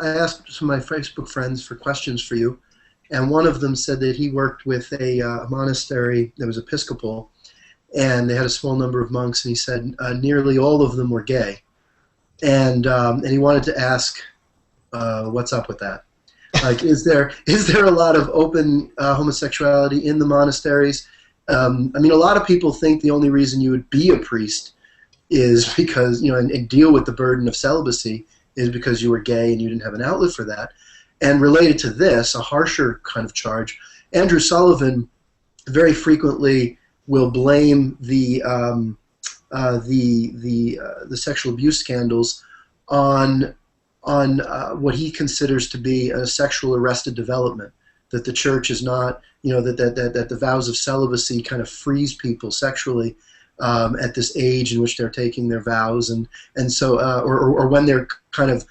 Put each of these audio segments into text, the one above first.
asked some of my Facebook friends for questions for you, and one of them said that he worked with a monastery that was Episcopal, and they had a small number of monks, and he said nearly all of them were gay, and he wanted to ask what's up with that. Like, is there a lot of open homosexuality in the monasteries? I mean, a lot of people think the only reason you would be a priest is because, and deal with the burden of celibacy is because you were gay and you didn't have an outlet for that. And related to this, a harsher kind of charge, Andrew Sullivan very frequently will blame the sexual abuse scandals on what he considers to be a sexual arrested development, that the church is not, that the vows of celibacy kind of freeze people sexually at this age in which they're taking their vows, and so or when they're kind of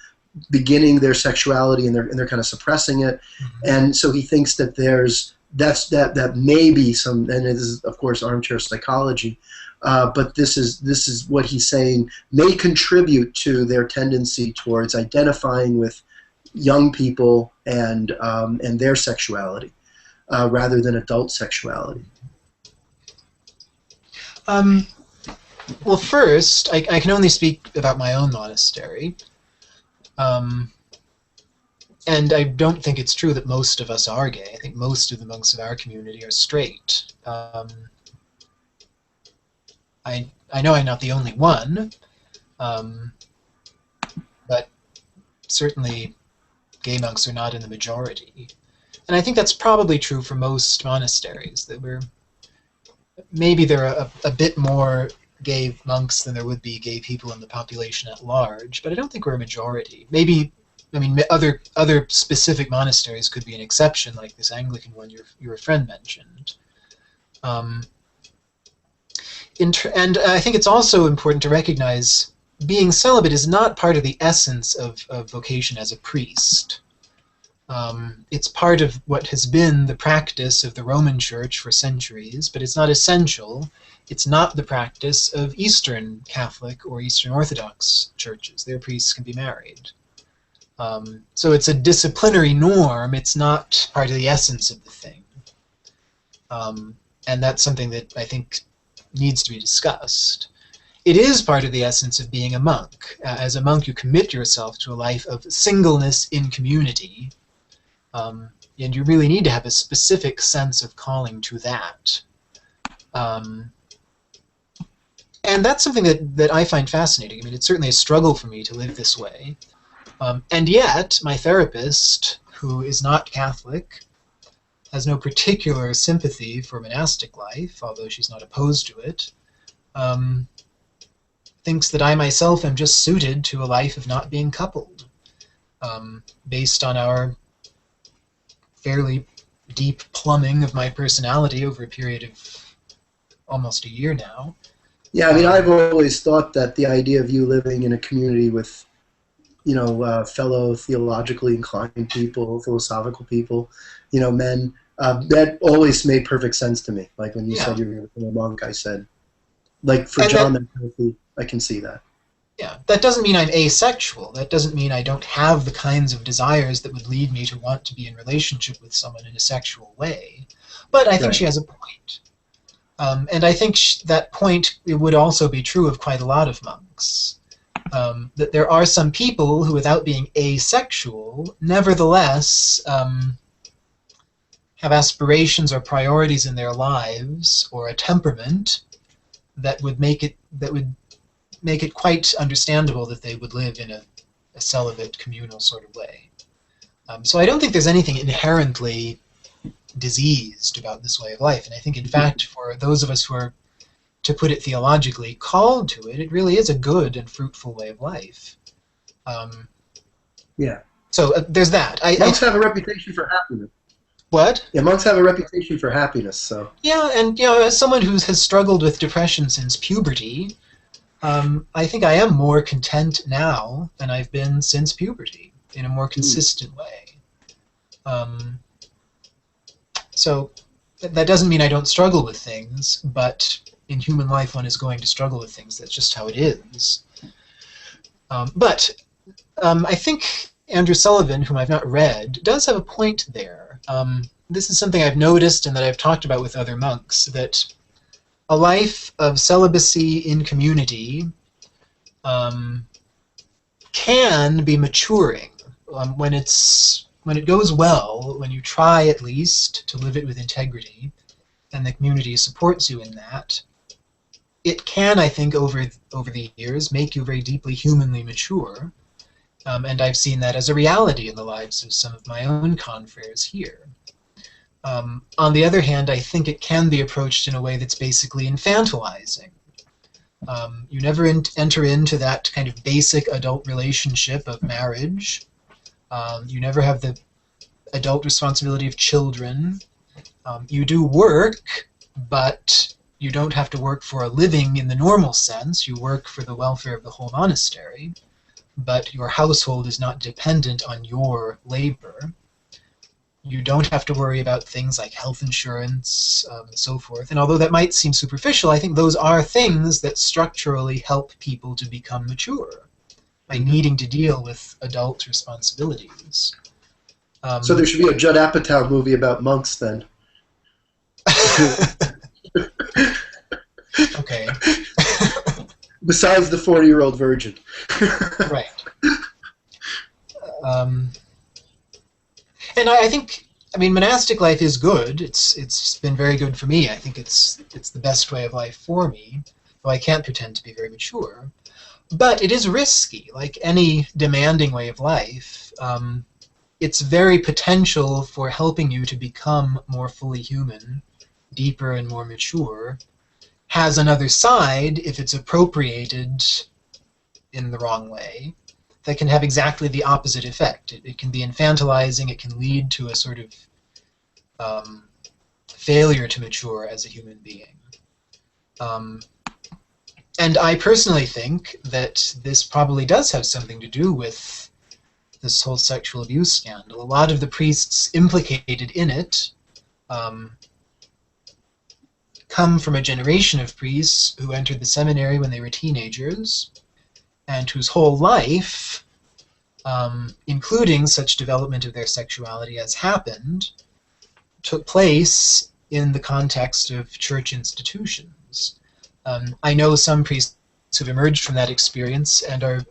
beginning their sexuality and they're kind of suppressing it, and so he thinks that that may be some, and it is of course armchair psychology, but this is what he's saying may contribute to their tendency towards identifying with young people and their sexuality rather than adult sexuality. Well, first, I can only speak about my own monastery, and I don't think it's true that most of us are gay. I think most of the monks of our community are straight. I know I'm not the only one, but certainly gay monks are not in the majority. And I think that's probably true for most monasteries, that maybe there are a bit more gay monks than there would be gay people in the population at large, but I don't think we're a majority. Maybe, I mean, other specific monasteries could be an exception, like this Anglican one your friend mentioned. And I think it's also important to recognize being celibate is not part of the essence of vocation as a priest. It's part of what has been the practice of the Roman Church for centuries, but it's not essential. It's not the practice of Eastern Catholic or Eastern Orthodox churches. Their priests can be married. So it's a disciplinary norm. It's not part of the essence of the thing. And that's something that I think needs to be discussed. It is part of the essence of being a monk. As a monk, you commit yourself to a life of singleness in community, and you really need to have a specific sense of calling to that. And that's something that I find fascinating. I mean, it's certainly a struggle for me to live this way. And yet, my therapist, who is not Catholic, has no particular sympathy for monastic life, although she's not opposed to it, thinks that I myself am just suited to a life of not being coupled, based on our fairly deep plumbing of my personality over a period of almost a year now. Yeah, I mean, I've always thought that the idea of you living in a community with, fellow theologically inclined people, philosophical people, men, that always made perfect sense to me. Like when you said you were going to become a monk, I said, like for John, I can see that. Yeah, that doesn't mean I'm asexual. That doesn't mean I don't have the kinds of desires that would lead me to want to be in relationship with someone in a sexual way. But I think she has a point. And I think that point would also be true of quite a lot of monks. That there are some people who, without being asexual, nevertheless have aspirations or priorities in their lives, or a temperament that would make it quite understandable that they would live in a celibate, communal sort of way. So I don't think there's anything inherently diseased about this way of life, and I think in fact for those of us who are, to put it theologically, called to it, it really is a good and fruitful way of life. Yeah. So there's that. Monks have a reputation for happiness. What? Yeah, monks have a reputation for happiness, so. Yeah, and as someone who has struggled with depression since puberty, I think I am more content now than I've been since puberty, in a more consistent way. So that doesn't mean I don't struggle with things, but in human life one is going to struggle with things. That's just how it is. But I think Andrew Sullivan, whom I've not read, does have a point there. This is something I've noticed and that I've talked about with other monks, that a life of celibacy in community can be maturing when it goes well, when you try at least to live it with integrity, and the community supports you in that. It can, I think, over the years, make you very deeply humanly mature, and I've seen that as a reality in the lives of some of my own confreres here. On the other hand, I think it can be approached in a way that's basically infantilizing. You never enter into that kind of basic adult relationship of marriage. You never have the adult responsibility of children. You do work, but you don't have to work for a living in the normal sense. You work for the welfare of the whole monastery, but your household is not dependent on your labor. You don't have to worry about things like health insurance and so forth. And although that might seem superficial, I think those are things that structurally help people to become mature by needing to deal with adult responsibilities. So there should be a Judd Apatow movie about monks then. Okay. Besides the 40-year-old virgin. Right. And I think, monastic life is good. It's been very good for me. I think it's the best way of life for me, though I can't pretend to be very mature. But it is risky, like any demanding way of life. It's very potential for helping you to become more fully human, deeper and more mature. Has another side if it's appropriated in the wrong way. That can have exactly the opposite effect. It can be infantilizing. It can lead to a sort of failure to mature as a human being. And I personally think that this probably does have something to do with this whole sexual abuse scandal. A lot of the priests implicated in it come from a generation of priests who entered the seminary when they were teenagers, and whose whole life, including such development of their sexuality as happened, took place in the context of church institutions. I know some priests who've emerged from that experience and are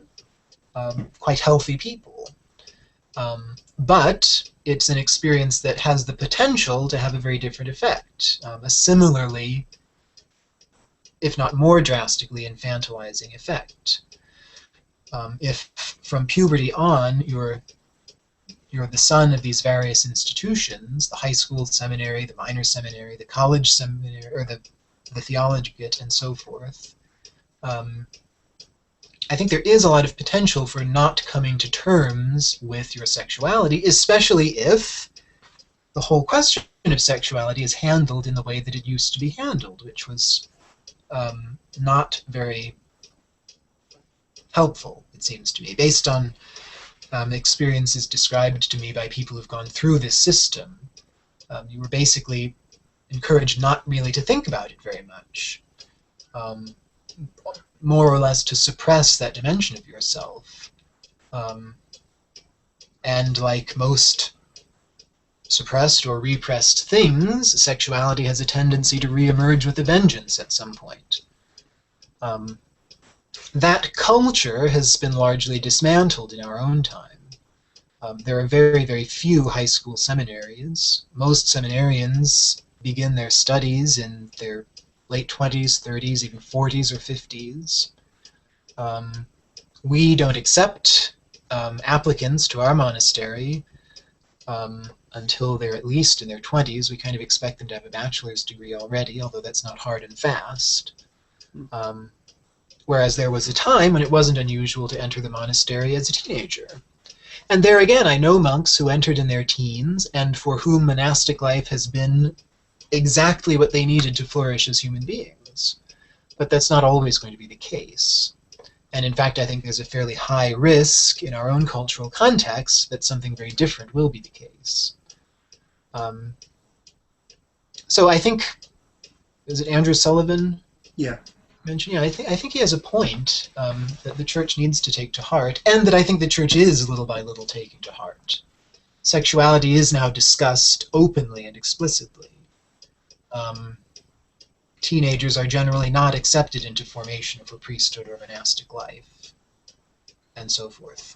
quite healthy people. But it's an experience that has the potential to have a very different effect, a similarly, if not more drastically, infantilizing effect. If from puberty on you're the son of these various institutions, the high school seminary, the minor seminary, the college seminary, or the theologate, and so forth, I think there is a lot of potential for not coming to terms with your sexuality, especially if the whole question of sexuality is handled in the way that it used to be handled, which was not very helpful, it seems to me, based on experiences described to me by people who've gone through this system. You were basically encouraged not really to think about it very much, more or less to suppress that dimension of yourself. And like most suppressed or repressed things, sexuality has a tendency to reemerge with a vengeance at some point. That culture has been largely dismantled in our own time. There are very, very few high school seminaries. Most seminarians begin their studies in their late 20s, 30s, even 40s or 50s. We don't accept applicants to our monastery until they're at least in their 20s. We kind of expect them to have a bachelor's degree already, although that's not hard and fast. Whereas there was a time when it wasn't unusual to enter the monastery as a teenager. And there again, I know monks who entered in their teens and for whom monastic life has been exactly what they needed to flourish as human beings. But that's not always going to be the case. And in fact, I think there's a fairly high risk in our own cultural context that something very different will be the case. So I think, is it Andrew Sullivan? Yeah. mention, yeah, I think he has a point that the church needs to take to heart, and that I think the church is little by little taking to heart. Sexuality is now discussed openly and explicitly. Um, Teenagers are generally not accepted into formation of a priesthood or monastic life, and so forth.